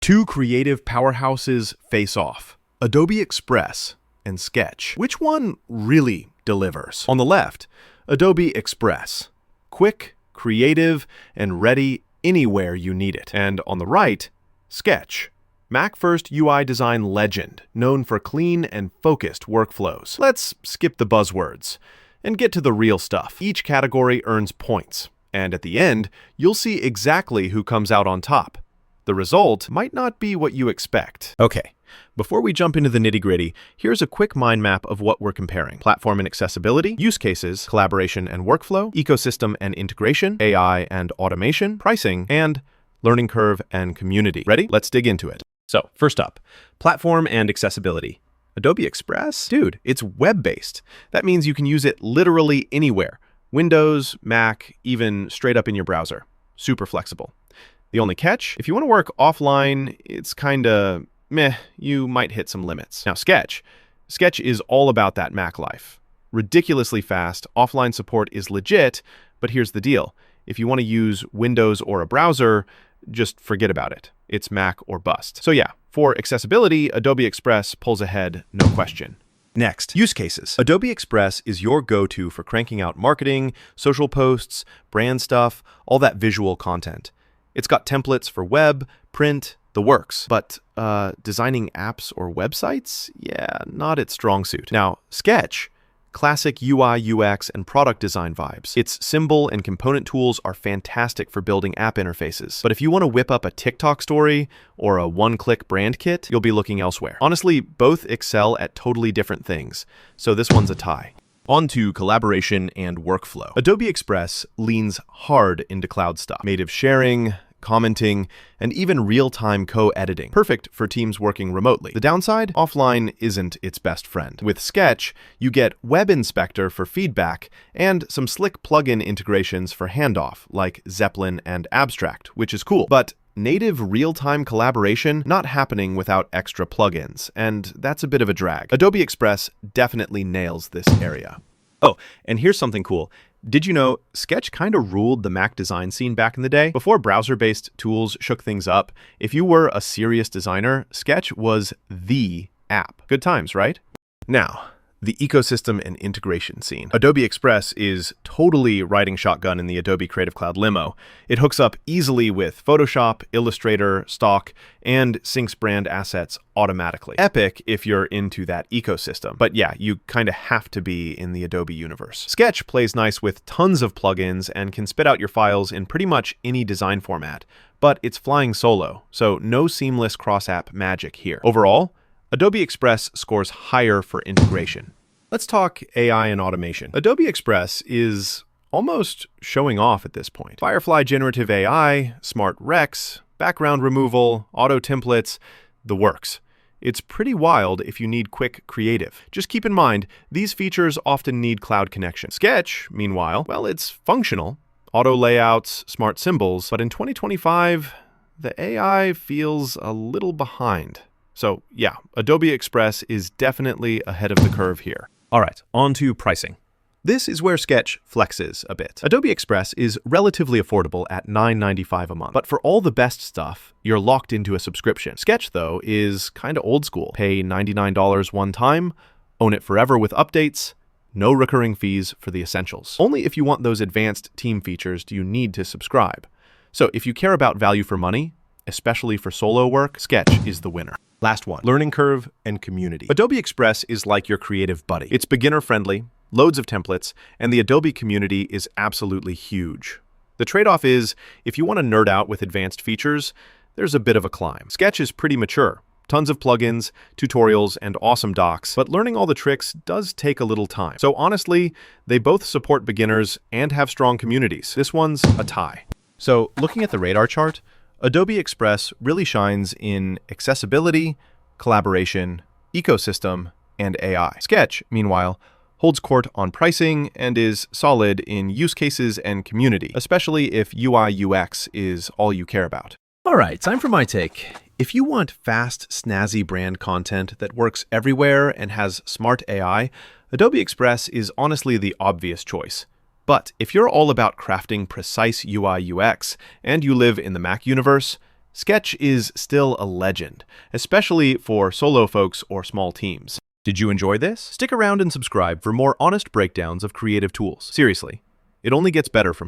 Two creative powerhouses face off, Adobe Express and Sketch. Which one really delivers? On the left, Adobe Express. Quick, creative, and ready anywhere you need it. And on the right, Sketch. Mac-first UI design legend, known for clean and focused workflows. Let's skip the buzzwords and get to the real stuff. Each category earns points, and at the end, you'll see exactly who comes out on top. The result might not be what you expect. Okay, before we jump into the nitty-gritty, here's a quick mind map of what we're comparing. Platform and accessibility, use cases, collaboration and workflow, ecosystem and integration, AI and automation, pricing, and learning curve and community. Ready? Let's dig into it. So, first up, platform and accessibility. Adobe Express? Dude, it's web-based. That means you can use it literally anywhere. Windows, Mac, even straight up in your browser. Super flexible. The only catch? If you want to work offline, it's kinda meh, you might hit some limits. Now, Sketch is all about that Mac life. Ridiculously fast, offline support is legit, but here's the deal. If you want to use Windows or a browser, just forget about it. It's Mac or bust. So yeah, for accessibility, Adobe Express pulls ahead, no question. Next, use cases. Adobe Express is your go-to for cranking out marketing, social posts, brand stuff, all that visual content. It's got templates for web, print, the works. But designing apps or websites? Yeah, not its strong suit. Now, Sketch, classic UI, UX, and product design vibes. Its symbol and component tools are fantastic for building app interfaces. But if you want to whip up a TikTok story or a one-click brand kit, you'll be looking elsewhere. Honestly, both excel at totally different things, so this one's a tie. On to collaboration and workflow. Adobe Express leans hard into cloud stuff. Native sharing, commenting, and even real-time co-editing. Perfect for teams working remotely. The downside? Offline isn't its best friend. With Sketch, you get Web Inspector for feedback and some slick plugin integrations for handoff, like Zeppelin and Abstract, which is cool. But native real-time collaboration not happening without extra plugins, and that's a bit of a drag. Adobe Express definitely nails this area. Oh, and here's something cool. Did you know Sketch kind of ruled the Mac design scene back in the day? Before browser-based tools shook things up, if you were a serious designer, Sketch was the app. Good times, right? Now, the ecosystem and integration scene. Adobe Express is totally riding shotgun in the Adobe Creative Cloud limo. It hooks up easily with Photoshop, Illustrator, Stock, and syncs brand assets automatically. Epic if you're into that ecosystem. But yeah, you kind of have to be in the Adobe universe. Sketch plays nice with tons of plugins and can spit out your files in pretty much any design format. But it's flying solo, so no seamless cross-app magic here. Overall, Adobe Express scores higher for integration. Let's talk AI and automation. Adobe Express is almost showing off at this point. Firefly generative AI, smart recs, background removal, auto templates, the works. It's pretty wild if you need quick creative. Just keep in mind, these features often need cloud connection. Sketch, meanwhile, well, it's functional. Auto layouts, smart symbols, but in 2025, the AI feels a little behind. So yeah, Adobe Express is definitely ahead of the curve here. All right, on to pricing. This is where Sketch flexes a bit. Adobe Express is relatively affordable at $9.95 a month, but for all the best stuff, you're locked into a subscription. Sketch, though, is kind of old school. Pay $99 one time, own it forever with updates, no recurring fees for the essentials. Only if you want those advanced team features do you need to subscribe. So if you care about value for money, especially for solo work, Sketch is the winner. Last one, learning curve and community. Adobe Express is like your creative buddy. It's beginner-friendly, loads of templates, and the Adobe community is absolutely huge. The trade-off is, if you want to nerd out with advanced features, there's a bit of a climb. Sketch is pretty mature. Tons of plugins, tutorials, and awesome docs, but learning all the tricks does take a little time. So honestly, they both support beginners and have strong communities. This one's a tie. So looking at the radar chart, Adobe Express really shines in accessibility, collaboration, ecosystem, and AI. Sketch, meanwhile, holds court on pricing and is solid in use cases and community, especially if UI UX is all you care about. All right, time for my take. If you want fast, snazzy brand content that works everywhere and has smart AI, Adobe Express is honestly the obvious choice. But if you're all about crafting precise UI UX and you live in the Mac universe, Sketch is still a legend, especially for solo folks or small teams. Did you enjoy this? Stick around and subscribe for more honest breakdowns of creative tools. Seriously, it only gets better from here.